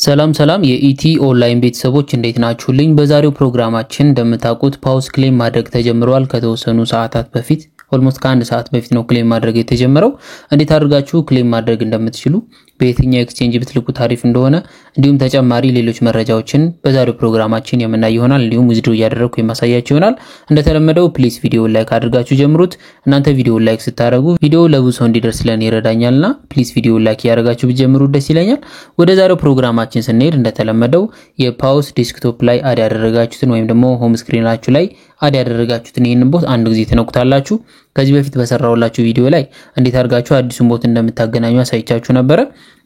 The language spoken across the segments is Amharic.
ሰላም ሰላም የኢቲ ኦንላይን ቤተሰቦች እንዴት ናችሁልኝ? በዛሬው ፕሮግራማችን እንደምታውቁት ፓውስ ክሌም ማድረግ ተጀምሯል። ከተወሰኑ ሰዓታት በፊት ኦልሞስት ከአንድ ሰዓት በፊት ነው ክሌም ማድረግ የተጀመረው። እንዴት አድርጋችሁ ክሌም ማድረግ እንደምትችሉ በየትኛው ኤክስቼንጅ ብትልኩ ታሪፍ እንደሆነ እንዲሁም ተጨማሪ ሌሎች መረጃዎችን በዛሬው ፕሮግራማችን የምናይ ይሆናል። እንዲሁም ዊዝድሮ እያደረኩ የማሳያችሁ ይሆናል። እንደተለመደው ፕሊዝ ቪዲዮውን ላይክ አድርጋችሁ ጀምሩት። እናንተ ቪዲዮውን ላይክ ስታደርጉ ቪዲዮው ለብዙ ሰው እንዲደርስ ለኔ ይረዳኛልና ፕሊዝ ቪዲዮውን ላይክ ያደርጋችሁ ቢጀምሩት ደስ ይለኛል። ወደ ዛሬው ፕሮግራማችን ስንሄድ እንደተለመደው የፓውስ ዴስክቶፕ ላይ አድ ያደረጋችሁትን ወይም ደግሞ ሆም ስክሪናችሁ ላይ አድ ያደረጋችሁትን ይሄንን ቦት አንድ ጊዜ ተነኩታላችሁ። ከዚህ በፊት በሰራውላችሁ ቪዲዮ ላይ እንዴት አድርጋችሁ አዲሱን ቦት እንደምታገናኙ አሳይቻችሁ ነበር።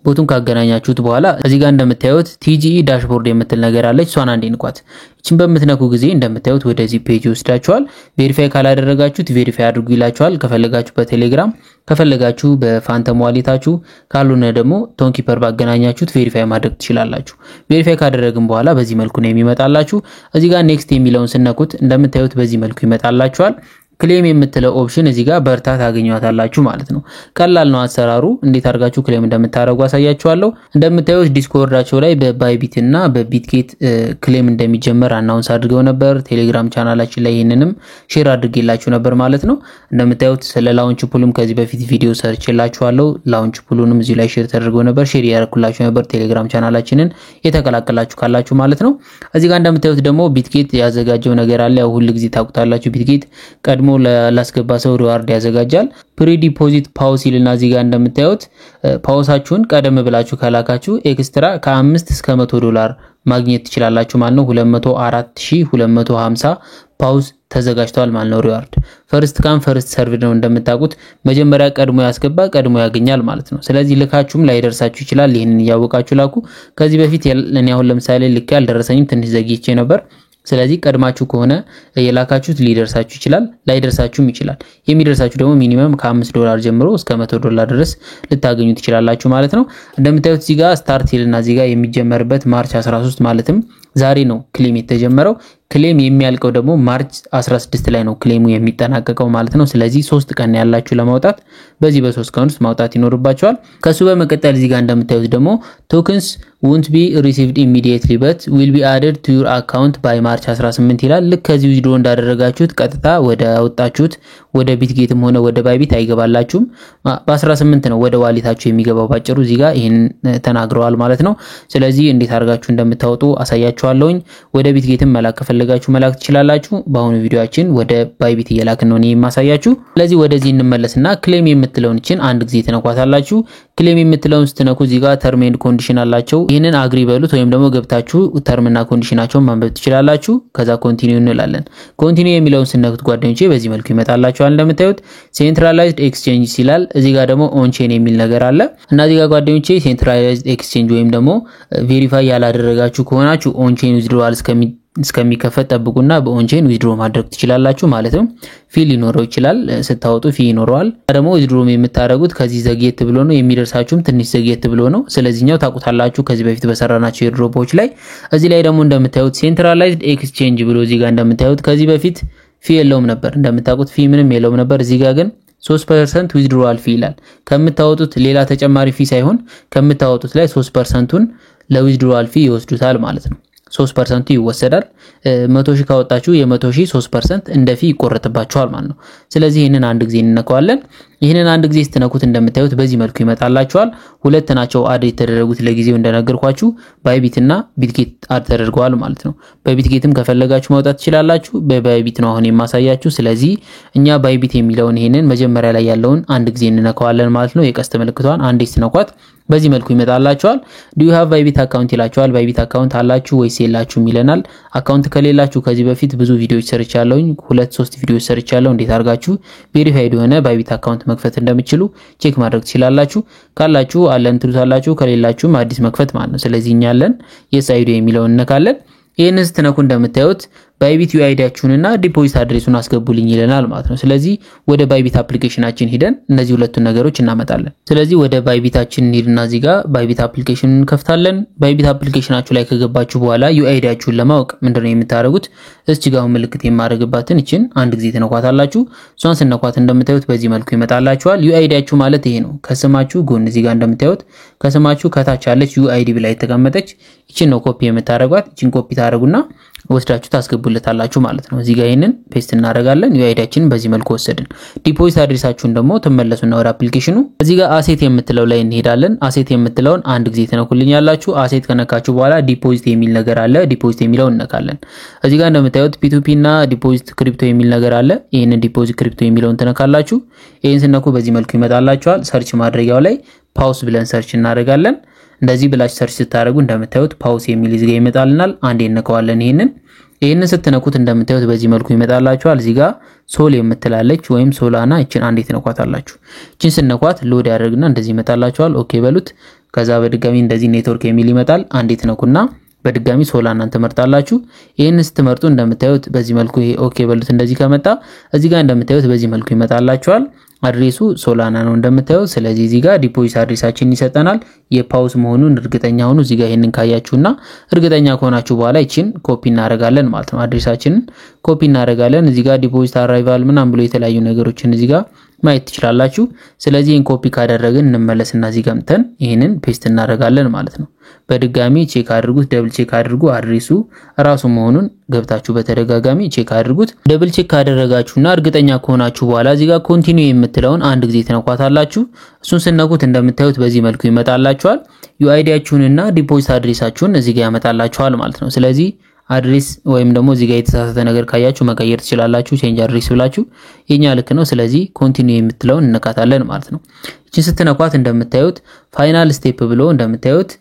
ቦቱን ካገናኛችሁት በኋላ እዚህ ጋር እንደምታዩት TGE ዳሽቦርድ የምትል ነገር አለች። እሷን አንዴ ንኳት። እቺን በምትነኩ ጊዜ እንደምታዩት ወደዚህ ፔጅ ይወስዳችኋል። ቬሪፋይ ካላደረጋችሁት ቬሪፋይ አድርጉ ይላችኋል። ከፈለጋችሁ በቴሌግራም ከፈለጋችሁ በፋንተም ዋሌታችሁ ካልሆነ ደግሞ ቶንኪፐር ባገናኛችሁት ቬሪፋይ ማድረግ ትችላላችሁ። ቬሪፋይ ካደረግን በኋላ በዚህ መልኩ ነው የሚመጣላችሁ። እዚህ ጋር ኔክስት የሚለውን ስነኩት እንደምታዩት በዚህ መልኩ ይመጣላችኋል። ክሌም የምትለው ኦፕሽን እዚህ ጋር በርታ ታገኙታላችሁ ማለት ነው። ቀላል ነው አሰራሩ። እንዴት አድርጋችሁ ክሌም እንደምታደርጉ አሳያችኋለሁ። እንደምታዩት ዲስኮርዳቸው ላይ በባይቢት እና በቢትጌት ክሌም እንደሚጀመር አናውንስ አድርገው ነበር። ቴሌግራም ቻናላችን ላይ ይሄንንም ሼር አድርጌላችሁ ነበር ማለት ነው። እንደምታዩት ስለ ላውንች ፑልም ከዚህ በፊት ቪዲዮ ሰርቼላችኋለሁ። ላውንች ፑሉንም እዚህ ላይ ሼር ተደርጎ ነበር። ሼር ያደርኩላችሁ ነበር ቴሌግራም ቻናላችንን የተቀላቀላችሁ ካላችሁ ማለት ነው። እዚህ ጋር እንደምታዩት ደግሞ ቢትጌት ያዘጋጀው ነገር አለ። ያው ሁሉ ጊዜ ታውቁታላችሁ ቢትጌት ቀድሞ ላስገባ ሰው ሪዋርድ ያዘጋጃል። ፕሪ ዲፖዚት ፓውስ ይልና እዚህ ጋር እንደምታዩት ፓውሳችሁን ቀደም ብላችሁ ካላካችሁ ኤክስትራ ከ5 እስከ $100 ማግኘት ትችላላችሁ ማለት ነው። 204250 ፓውስ ተዘጋጅቷል ማለት ነው። ሪዋርድ ፈርስት ካም ፈርስት ሰርቭ ነው እንደምታውቁት። መጀመሪያ ቀድሞ ያስገባ ቀድሞ ያገኛል ማለት ነው። ስለዚህ ልካችሁም ላይደርሳችሁ ይችላል። ይሄንን ያወቃችሁ ላኩ። ከዚህ በፊት እኔ አሁን ለምሳሌ ልክ ያልደረሰኝም ትንሽ ዘግይቼ ነበር። ስለዚህ ቀድማችሁ ከሆነ የላካችሁት ሊደርሳችሁ ይችላል፣ ላይደርሳችሁም ይችላል። የሚደርሳችሁ ደግሞ ሚኒመም ከ$5 ጀምሮ እስከ $100 ድረስ ልታገኙ ትችላላችሁ ማለት ነው። እንደምታዩት እዚህ ጋር ስታርት ይልና እዚህ ጋር የሚጀመርበት ማርች 13 ማለትም ዛሬ ነው ክሌም የተጀመረው። ክሌም የሚያልቀው ደግሞ ማርች 16 ላይ ነው ክሌሙ የሚጠናቀቀው ማለት ነው። ስለዚህ 3 ቀን ያላችሁ ለማውጣት በዚህ በ3 ቀን ውስጥ ማውጣት ይኖርባችኋል። ከሱ በመቀጠል እዚህ ጋር እንደምታዩት ደግሞ tokens won't be received immediately but will be added to your account by March 18 ይላል። ልክ ከዚህ ዊዝድሮ እንዳደረጋችሁት ቀጥታ ወደ አወጣችሁት ወደ ቢትጌትም ሆነ ወደ ባይቢት አይገባላችሁም። በ18 ነው ወደ ዋሌታችሁ የሚገባው ባጭሩ እዚህ ጋር ይሄን ተናግረዋል ማለት ነው። ስለዚህ እንዴት አድርጋችሁ እንደምታወጡ አሳያችኋለሁኝ። ወደ ቢትጌትም መላክ ከፈለጋችሁ መላክ ትችላላችሁ። በአሁኑ ቪዲዮአችን ወደ ባይቢት እየላክን ነው የማሳያችሁ። ስለዚህ ወደዚህ እንመለስና ክሌም የምትለውን እቺን አንድ ጊዜ ተነኳታላችሁ። ክሌም የምትለውን ስትነኩ እዚህ ጋር ተርም ኤንድ ኮንዲሽን አላቸው። ይሄንን አግሪ በሉት ወይም ደግሞ ገብታችሁ ተርምና ኮንዲሽናቸውን ማንበብ ትችላላችሁ። ከዛ ኮንቲኒው እንላለን። ኮንቲኒው የሚለውን ስነኩት ጓደኞቼ በዚህ መልኩ ይመጣላችኋል። እንደምታዩት ሴንትራላይዝድ ኤክስቼንጅ ይላል። እዚህ ጋር ደግሞ ኦን ቼን የሚል ነገር አለ እና እዚህ ጋር ጓደኞቼ ሴንትራላይዝድ ኤክስቼንጅ ወይም ደግሞ ቬሪፋይ ያላደረጋችሁ ከሆናችሁ ኦን ቼን ዊዝድሮዋል እስከሚከፈት ጠብቁና በኦን ቼን ዊዝድሮ ማድረግ ትችላላችሁ ማለት ነው። ፊ ሊኖረው ይችላል፣ ስታወጡ ፊ ይኖረዋል። ደግሞ ዊዝድሮ የምታደርጉት ከዚህ ዘግየት ብሎ ነው፣ የሚደርሳችሁም ትንሽ ዘግየት ብሎ ነው። ስለዚህኛው ታውቁታላችሁ ከዚህ በፊት በሰራናቸው የድሮፖች ላይ። እዚህ ላይ ደግሞ እንደምታዩት ሴንትራላይዝድ ኤክስቼንጅ ብሎ እዚህ ጋር እንደምታዩት ከዚህ በፊት ፊ የለውም ነበር እንደምታውቁት ፊ ምንም የለውም ነበር። እዚህ ጋር ግን 3% ዊዝድሮዋል ፊ ይላል። ከምታወጡት ሌላ ተጨማሪ ፊ ሳይሆን ከምታወጡት ላይ 3%ን ለዊዝድሮዋል ፊ ይወስዱታል ማለት ነው። 3% ይወሰዳል። 100,000 ካወጣችሁ የ100,000 3% እንደ ፊ ይቆረጥባችኋል ማለት ነው። ስለዚህ ይሄንን አንድ ጊዜ እንነካዋለን። ይሄንን አንድ ጊዜ ስትነኩት እንደምታዩት በዚህ መልኩ ይመጣላችኋል። ሁለት ናቸው አድ የተደረጉት ለጊዜው እንደነገርኳችሁ ባይቢት እና ቢትጌት አድ ተደርገዋል ማለት ነው። በቢትጌትም ከፈለጋችሁ ማውጣት ትችላላችሁ። በባይቢት ነው አሁን የማሳያችሁ። ስለዚህ እኛ ባይቢት የሚለውን ይሄንን መጀመሪያ ላይ ያለውን አንድ ጊዜ እንነካዋለን ማለት ነው። የቀስት ምልክቷን አንዴ ስትነኳት በዚህ መልኩ ይመጣላችኋል። do you have ባይቢት አካውንት ይላችኋል። ባይቢት አካውንት አላችሁ ወይስ የላችሁም ይለናል። አካውንት ከሌላችሁ ከዚህ በፊት ብዙ ቪዲዮዎች ሰርቻለሁኝ፣ 2-3 ቪዲዮዎች ሰርቻለሁ እንዴት አድርጋችሁ ቬሪፋይድ የሆነ ባይቢት አካውንት መክፈት እንደምትችሉ ቼክ ማድረግ ትችላላችሁ። ካላችሁ አለን ትሉታላችሁ፣ ከሌላችሁም አዲስ መክፈት ማለት ነው። ስለዚህ እኛ አለን የሳይዱ የሚለውን እንነካለን። ይሄንን ስትነኩ እንደምታዩት ባይቢት ዩአይዲያችሁንና ዲፖዚት አድሬሱን አስገቡልኝ ይለናል ማለት ነው። ስለዚህ ወደ ባይቢት አፕሊኬሽናችን ሄደን እነዚህ ሁለቱን ነገሮች እናመጣለን። ስለዚህ ወደ ባይቢታችን ሄድና እዚህ ጋር ባይቢት አፕሊኬሽኑን እንከፍታለን። ባይቢት አፕሊኬሽናችሁ ላይ ከገባችሁ በኋላ ዩአይዲያችሁን ለማወቅ ምንድነው የምታደርጉት? እዚህ ጋር ምልክት የማደርግባትን እቺን አንድ ጊዜ ተነኳታላችሁ። እሷን ስነኳት እንደምታዩት በዚህ መልኩ ይመጣላችኋል። ዩአይዲያችሁ ማለት ይሄ ነው። ከስማችሁ ጎን እዚህ ጋር እንደምታዩት ከስማችሁ ከታች ያለች ዩአይዲ ብላ የተቀመጠች እቺን ነው ኮፒ የምታደርጓት። እቺን ኮፒ ታደርጉና ወስዳችሁ ታስገቡለታላችሁ ማለት ነው። እዚህ ጋር ይሄንን ፔስት እናደርጋለን። ዩአይዲያችንን በዚህ መልኩ ወሰድን። ዲፖዚት አድሬሳችሁን ደግሞ ተመለሱና ወደ አፕሊኬሽኑ እዚህ ጋር አሴት የምትለው ላይ እንሄዳለን። አሴት የምትለውን አንድ ጊዜ ተነኩልኛላችሁ። አሴት ከነካችሁ በኋላ ዲፖዚት የሚል ነገር አለ። ዲፖዚት የሚለውን እንነካለን። እዚህ ጋር እንደምታዩት ፒ2ፒ እና ዲፖዚት ክሪፕቶ የሚል ነገር አለ። ይሄንን ዲፖዚት ክሪፕቶ የሚለውን ተነካላችሁ። ይሄን ስነኩ በዚህ መልኩ ይመጣላችኋል። ሰርች ማድረጊያው ላይ ፓውስ ብለን ሰርች እናደርጋለን። እንደዚህ ብላችሁ ሰርች ስታደርጉ እንደምታዩት ፓውስ የሚል እዚህ ጋር ይመጣልናል። አንዴ እንነካዋለን። ይሄንን ስትነኩት እንደምታዩት በዚህ መልኩ ይመጣላችኋል። እዚህ ጋር ሶል የምትላለች ወይም ሶላና እቺን አንዴ ትነኳታላችሁ። እቺን ስነኳት ሎድ ያደርግና እንደዚህ ይመጣላችኋል። ኦኬ በሉት። ከዛ በድጋሚ እንደዚህ ኔትወርክ የሚል ይመጣል። አንዴ ትነኩና በድጋሚ ሶላናን ትመርጣላችሁ። ይሄን ስትመርጡ እንደምታዩት በዚህ መልኩ ይሄ ኦኬ በሉት። እንደዚህ ከመጣ እዚህ ጋር እንደምታዩት በዚህ መልኩ ይመጣላችኋል። አድሬሱ ሶላና ነው እንደምታዩት። ስለዚህ እዚህ ጋር ዲፖዚት አድሬሳችን ይሰጠናል። የፓውስ መሆኑን እርግጠኛ ሆኑ። እዚህ ጋር ይሄንን ካያችሁና እርግጠኛ ከሆናችሁ በኋላ እቺን ኮፒ እናደርጋለን ማለት ነው። አድሬሳችንን ኮፒ እናደርጋለን። እዚህ ጋር ዲፖዚት አራይቫል ምናምን ብሎ የተለያዩ ነገሮችን እዚህ ጋር ማየት ትችላላችሁ። ስለዚህ ይሄን ኮፒ ካደረግን እንመለስና እዚህ ጋር መተን ይሄንን ፔስት እናደርጋለን ማለት ነው። በድጋሚ ቼክ አድርጉት። ደብል ቼክ አድርጉ። አድሬሱ ራሱ መሆኑን ገብታችሁ በተደጋጋሚ ቼክ አድርጉት። ደብል ቼክ ካደረጋችሁና እርግጠኛ ከሆናችሁ በኋላ እዚህ ጋር ኮንቲኒው የምትለውን አንድ ጊዜ ተነኳታላችሁ። እሱን ስነኩት እንደምታዩት በዚህ መልኩ ይመጣላችኋል። ዩአይዲያችሁንና ዲፖዚት አድሬሳችሁን እዚህ ጋር ያመጣላችኋል ማለት ነው። ስለዚህ አድሬስ ወይም ደግሞ እዚህ ጋር የተሳሳተ ነገር ካያችሁ መቀየር ትችላላችሁ። ቼንጅ አድሬስ ብላችሁ የኛ ልክ ነው። ስለዚህ ኮንቲኒው የምትለውን እንነካታለን ማለት ነው። እቺን ስትነኳት እንደምታዩት ፋይናል ስቴፕ ብሎ እንደምታዩት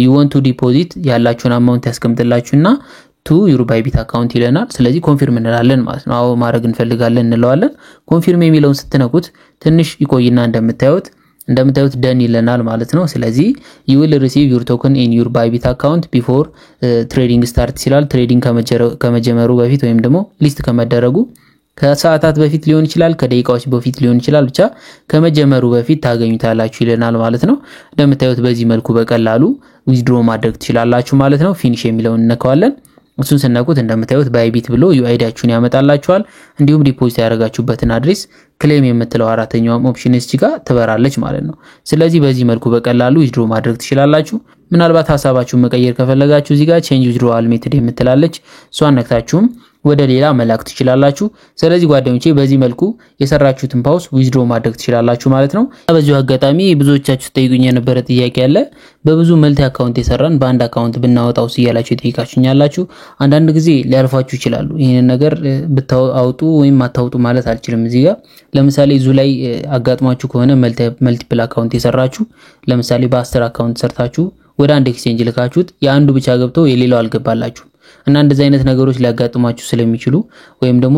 ዩ ዋንት ቱ ዲፖዚት ያላችሁን አማውንት ያስቀምጥላችሁና ቱ ዩር ባይቢት አካውንት ይለናል። ስለዚህ ኮንፊርም እንላለን ማለት ነው። አዎ ማድረግ እንፈልጋለን እንለዋለን። ኮንፊርም የሚለውን ስትነኩት ትንሽ ይቆይና እንደምታዩት ደን ይለናል ማለት ነው። ስለዚህ you will receive your token in your Bybit account before trading starts ይላል። ትሬዲንግ ከመጀመሩ በፊት ወይም ደግሞ ሊስት ከመደረጉ ከሰዓታት በፊት ሊሆን ይችላል፣ ከደቂቃዎች በፊት ሊሆን ይችላል። ብቻ ከመጀመሩ በፊት ታገኙታላችሁ ይለናል ማለት ነው። እንደምታዩት በዚህ መልኩ በቀላሉ ዊዝድሮ ማድረግ ትችላላችሁ ማለት ነው። ፊኒሽ የሚለውን እንነካዋለን። እሱን ስነኩት እንደምታዩት ባይቢት ብሎ ዩአይዲያችሁን ያመጣላችኋል። እንዲሁም ዲፖዚት ያደረጋችሁበትን አድሬስ ክሌም የምትለው አራተኛውም ኦፕሽን እዚህ ጋር ትበራለች ማለት ነው። ስለዚህ በዚህ መልኩ በቀላሉ ዊዝድሮ ማድረግ ትችላላችሁ። ምናልባት ሐሳባችሁን መቀየር ከፈለጋችሁ እዚህ ጋር ቼንጅ ዊዝድሮዋል ሜተድ የምትላለች እሷን ነክታችሁም ወደ ሌላ መላክ ትችላላችሁ። ስለዚህ ጓደኞቼ በዚህ መልኩ የሰራችሁትን ፓውስ ዊዝድሮ ማድረግ ትችላላችሁ ማለት ነው። በዚሁ አጋጣሚ ብዙዎቻችሁ ጠይቁኝ የነበረ ጥያቄ አለ። በብዙ መልቲ አካውንት የሰራን በአንድ አካውንት ብናወጣው ሲያላችሁ ጠይቃችሁኛላችሁ። አንዳንድ ጊዜ ሊያልፋችሁ ይችላሉ። ይሄንን ነገር ብታውጡ ወይም አታውጡ ማለት አልችልም። እዚህ ጋር ለምሳሌ እዙ ላይ አጋጥማችሁ ከሆነ መልቲፕል አካውንት የሰራችሁ ለምሳሌ በ10 አካውንት ሰርታችሁ ወደ አንድ ኤክስቼንጅ ልካችሁት የአንዱ ብቻ ገብቶ የሌላው አልገባላችሁ እና እንደዚህ አይነት ነገሮች ሊያጋጥማችሁ ስለሚችሉ ወይም ደግሞ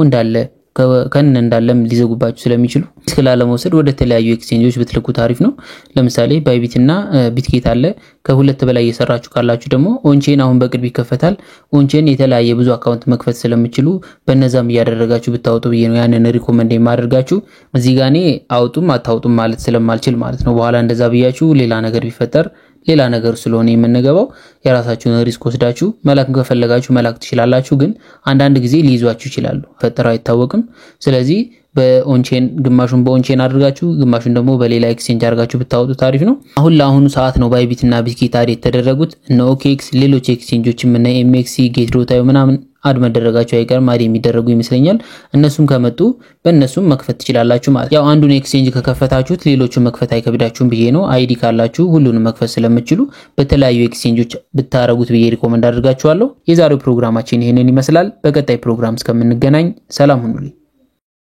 እንዳለም ሊዘጉባችሁ ስለሚችሉ ስላለ መውሰድ ወደ ተለያዩ ኤክስቼንጆች ብትልኩ ታሪፍ ነው። ለምሳሌ ባይቢት እና ቢትጌት አለ። ከሁለት በላይ እየሰራችሁ ካላችሁ ደግሞ ኦንቼን አሁን በቅርብ ይከፈታል። ኦንቼን የተለያየ ብዙ አካውንት መክፈት ስለምችሉ በእነዛም እያደረጋችሁ ብታወጡ ብዬ ነው ያንን ሪኮመንድ የማደርጋችሁ። እዚህ ጋር እኔ አውጡም አታውጡም ማለት ስለማልችል ማለት ነው። በኋላ እንደዛ ብያችሁ ሌላ ነገር ቢፈጠር ሌላ ነገር ስለሆነ የምንገባው የራሳችሁን ሪስክ ወስዳችሁ መላክ ከፈለጋችሁ መላክ ትችላላችሁ። ግን አንዳንድ ጊዜ ሊይዟችሁ ይችላሉ፣ ፈጠራ አይታወቅም። ስለዚህ በኦንቼን ግማሹን በኦንቼን አድርጋችሁ ግማሹን ደግሞ በሌላ ኤክስቼንጅ አድርጋችሁ ብታወጡ ታሪፍ ነው። አሁን ለአሁኑ ሰዓት ነው ባይቢት እና ቢትጌት አድ የተደረጉት። እነ ኦኬክስ ሌሎች ኤክስቼንጆችም እነ ኤምኤክሲ ጌትሮታዩ ምናምን አድ መደረጋቸው አይቀርም፣ አድ የሚደረጉ ይመስለኛል። እነሱም ከመጡ በእነሱም መክፈት ትችላላችሁ ማለት። ያው አንዱን ኤክስቼንጅ ከከፈታችሁት ሌሎቹን መክፈት አይከብዳችሁም ብዬ ነው። አይዲ ካላችሁ ሁሉንም መክፈት ስለምትችሉ በተለያዩ ኤክስቼንጆች ብታረጉት ብዬ ሪኮመንድ አድርጋችኋለሁ። የዛሬው ፕሮግራማችን ይሄንን ይመስላል። በቀጣይ ፕሮግራም እስከምንገናኝ ሰላም ሁኑልኝ።